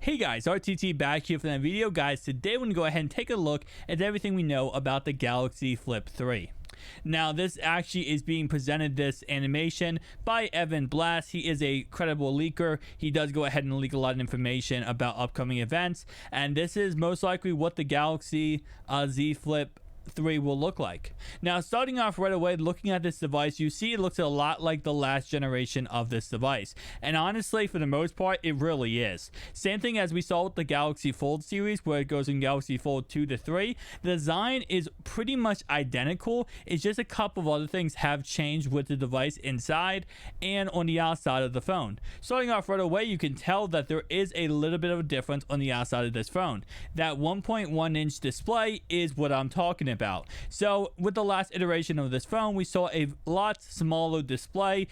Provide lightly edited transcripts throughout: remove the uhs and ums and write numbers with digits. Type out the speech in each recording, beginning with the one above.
Hey guys, RTT back here for that video. Guys, today we're going to go ahead and take a look at everything we know about the Galaxy Flip 3. Now, this actually is being presented, this animation, by Evan Blass. He is a credible leaker. He does go ahead and leak a lot of information about upcoming events, and this is most likely what the Galaxy Z Flip 3 will look like. Now, starting off right away, looking at this device, you see it looks a lot like the last generation of this device, and honestly, for the most part, it really is. Same thing as we saw with the Galaxy Fold series, where it goes in Galaxy Fold 2 to 3. The design is pretty much identical. It's just a couple of other things have changed with the device inside and on the outside of the phone. Starting off right away, you can tell that there is a little bit of a difference on the outside of this phone. That 1.1 inch display is what I'm talking about. So with the last iteration of this phone, we saw a lot smaller display.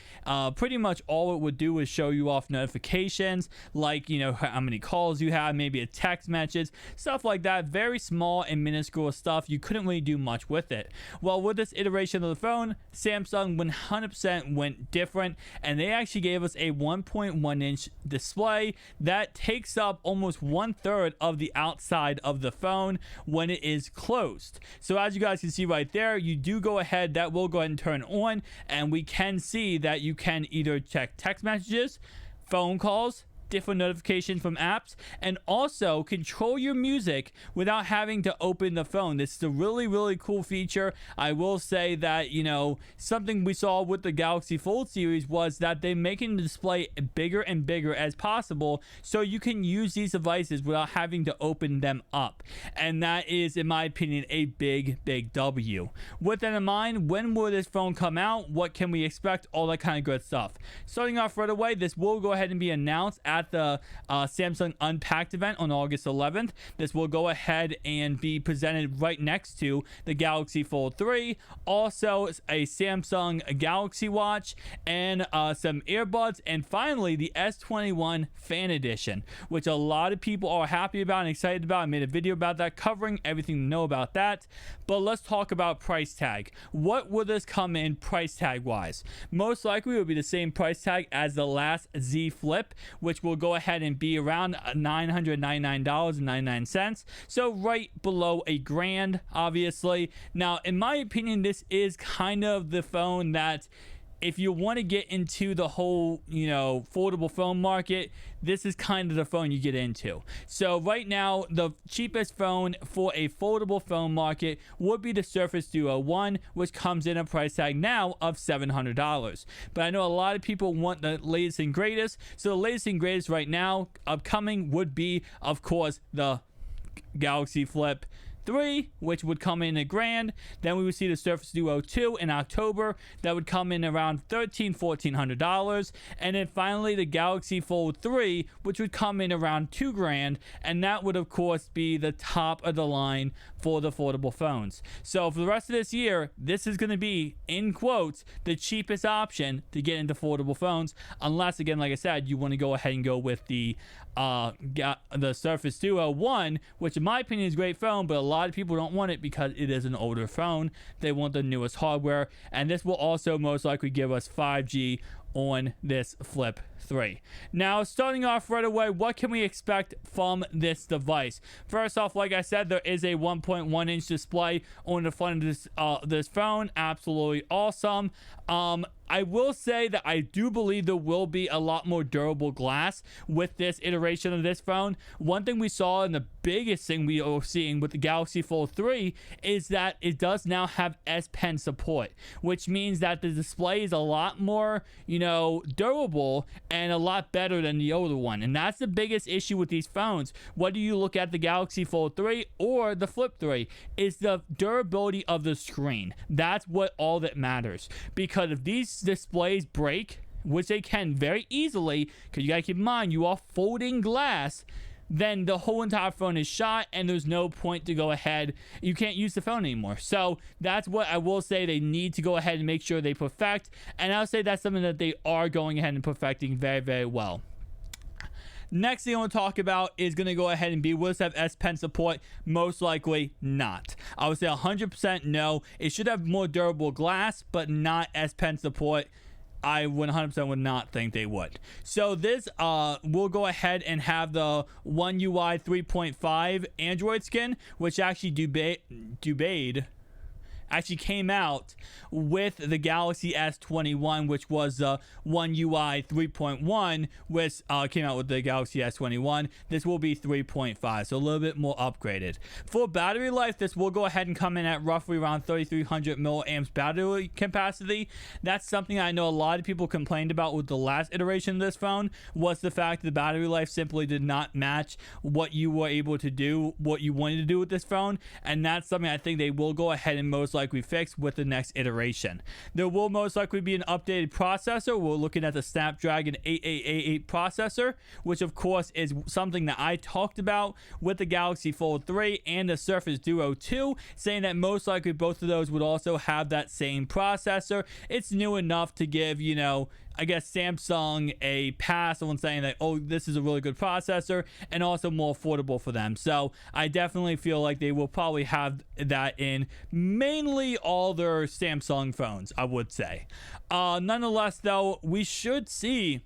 Pretty much all it would do is show you off notifications, like, you know, how many calls you have, maybe a text message, stuff like that. Very small and minuscule stuff. You couldn't really do much with it. Well, with this iteration of the phone, Samsung 100% went different, and they actually gave us a 1.1 inch display that takes up almost 1/3 of the outside of the phone when it is closed. So as you guys can see right there, you do go ahead, that will go ahead and turn on, and we can see that you can either check text messages, phone calls, different notifications from apps, and also control your music without having to open the phone. This is a really cool feature. I will say that, you know, something we saw with the Galaxy Fold series was that they're making the display bigger and bigger as possible, so you can use these devices without having to open them up, and that is, in my opinion, a big W. With that in mind, when will this phone come out? What can we expect? All that kind of good stuff. Starting off right away, this will go ahead and be announced at the Samsung Unpacked event on August 11th. This will go ahead and be presented right next to the Galaxy Fold 3, also a Samsung Galaxy Watch, and some earbuds, and finally the S21 Fan Edition, which a lot of people are happy about and excited about. I made a video about that, covering everything to know about that. But let's talk about price tag. What will this come in price tag wise? Most likely it will be the same price tag as the last Z Flip, which will go ahead and be around $999.99, so right below $1,000, obviously. Now, in my opinion, this is kind of the phone that, if you want to get into the whole, you know, foldable phone market, this is kind of the phone you get into. So right now, the cheapest phone for a foldable phone market would be the Surface Duo 1, which comes in a price tag now of $700. But I know a lot of people want the latest and greatest. So the latest and greatest right now, upcoming, would be, of course, the Galaxy Flip 3, which would come in $1,000. Then we would see the Surface Duo 2 in October. That would come in around $1,400. And then finally the Galaxy Fold 3, which would come in around $2,000. And that would, of course, be the top of the line for the foldable phones. So for the rest of this year, this is going to be, in quotes, the cheapest option to get into foldable phones. Unless, again, like I said, you want to go ahead and go with the Surface Duo 1, which in my opinion is a great phone, but a lot of people don't want it because it is an older phone. They want the newest hardware, and this will also most likely give us 5G on this Flip 3. Now, starting off right away, what can we expect from this device? First off, like I said, there is a 1.1 inch display on the front of this phone. Absolutely awesome. I will say that I do believe there will be a lot more durable glass with this iteration of this phone. One thing we saw, and the biggest thing we are seeing with the Galaxy Fold 3, is that it does now have S Pen support, which means that the display is a lot more, you know, durable and a lot better than the older one. And that's the biggest issue with these phones, whether you look at the Galaxy Fold 3 or the Flip 3, is the durability of the screen. That's what all that matters, because if these displays break, which they can very easily, because you gotta keep in mind you are folding glass, then the whole entire phone is shot, and there's no point to go ahead. You can't use the phone anymore. So that's what I will say they need to go ahead and make sure they perfect, and I'll say that's something that they are going ahead and perfecting very well. Next thing I want to talk about is going to go ahead and be, will this have S Pen support? Most likely not. I would say 100% no. It should have more durable glass, but not S Pen support. I 100% would not think they would. So this will go ahead and have the One UI 3.5 Android skin, which actually actually came out with the Galaxy S21, which was the One UI 3.1, which came out with the Galaxy S21. This will be 3.5, so a little bit more upgraded. For battery life, this will go ahead and come in at roughly around 3,300 milliamps battery capacity. That's something I know a lot of people complained about with the last iteration of this phone, was the fact that the battery life simply did not match what you were able to do, what you wanted to do with this phone, and that's something I think they will go ahead and most likely fix with the next iteration. There will most likely be an updated processor. We're looking at the Snapdragon 8888 processor, which of course is something that I talked about with the Galaxy Fold 3 and the Surface Duo 2, saying that most likely both of those would also have that same processor. It's new enough to give, you know, I guess Samsung a pass on saying that, oh, this is a really good processor and also more affordable for them. So I definitely feel like they will probably have that in mainly all their Samsung phones, I would say. Nonetheless, though, we should see,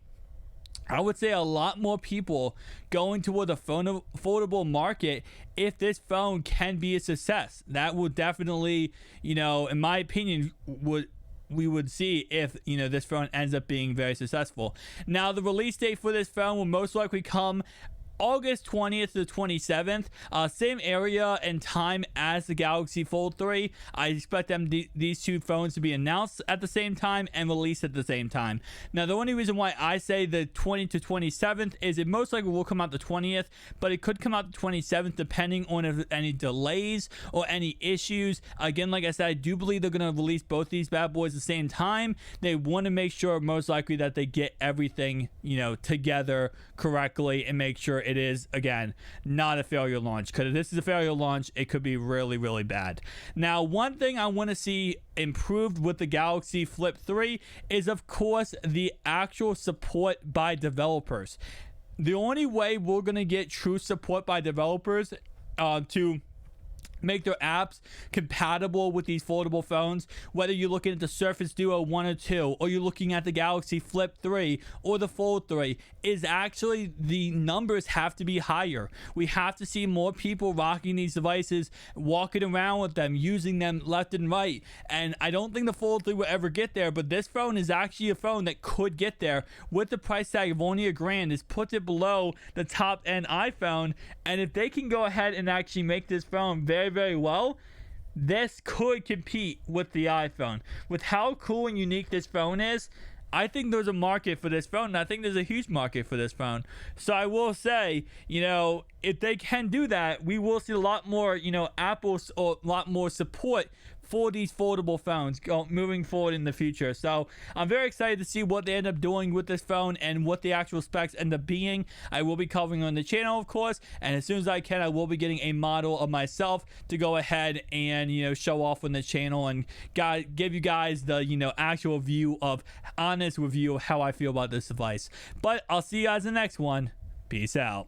I would say, a lot more people going toward the foldable market if this phone can be a success. That will definitely, you know, in my opinion, we would see if, you know, this phone ends up being very successful. Now, the release date for this phone will most likely come August 20th to 27th, same area and time as the Galaxy Fold 3. I expect these two phones to be announced at the same time and released at the same time. Now, the only reason why I say the 20th to 27th is it most likely will come out the 20th, but it could come out the 27th depending on if any delays or any issues. Again, like I said, I do believe they're going to release both these bad boys at the same time. They want to make sure most likely that they get everything, you know, together correctly and make sure it is, again, not a failure launch, because if this is a failure launch, it could be really, really bad. Now, one thing I want to see improved with the Galaxy Flip 3 is, of course, the actual support by developers. The only way we're going to get true support by developers to make their apps compatible with these foldable phones, whether you're looking at the Surface Duo 1 or 2, or you're looking at the Galaxy Flip 3 or the Fold 3, is actually the numbers have to be higher. We have to see more people rocking these devices, walking around with them, using them left and right. And I don't think the Fold 3 will ever get there, but this phone is actually a phone that could get there with the price tag of only $1,000. This puts it below the top end iPhone, and if they can go ahead and actually make this phone very, very well, this could compete with the iPhone. With how cool and unique this phone is, I think there's a market for this phone, and I think there's a huge market for this phone. So I will say, you know, if they can do that, we will see a lot more, you know, Apple's or a lot more support for these foldable phones moving forward in the future. So I'm very excited to see what they end up doing with this phone and what the actual specs end up being. I will be covering on the channel, of course, and as soon as I can, I will be getting a model of myself to go ahead and, you know, show off on the channel and give you guys the, you know, actual view of honest review of how I feel about this device. But I'll see you guys in the next one. Peace out.